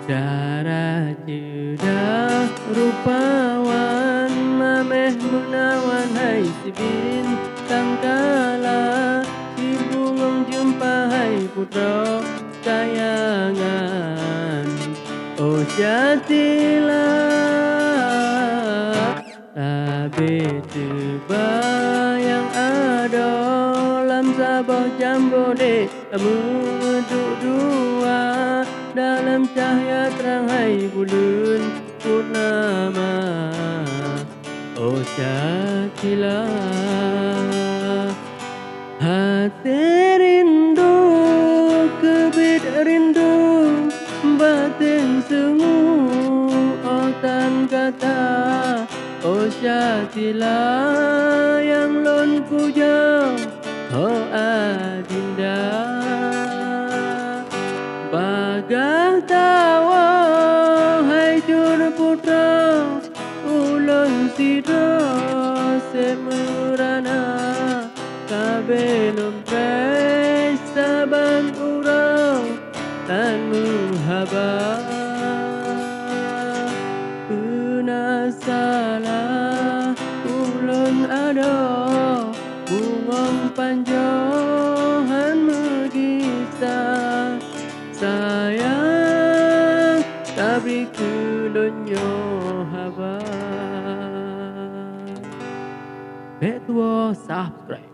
Darah cerdah rupawan mameh menawan hai si bintang kala si bungong jumpa hai putra kayangan. Oh Syatila tabe terbayang ada lam sabah jambo de duduk dua dalam cahaya terang hai bulan purnama. Oh Syatila hati rindu kebit rindu batin semu otan kata. Oh Syatila yang lon puja oh adinda bagai tawa hai jur putra ulun sida semerana kabelum pres saban urang tan muhabah salah ulun ada bungong panjohan megisah sayang tapi kulunyo haba. Bet tua subscribe.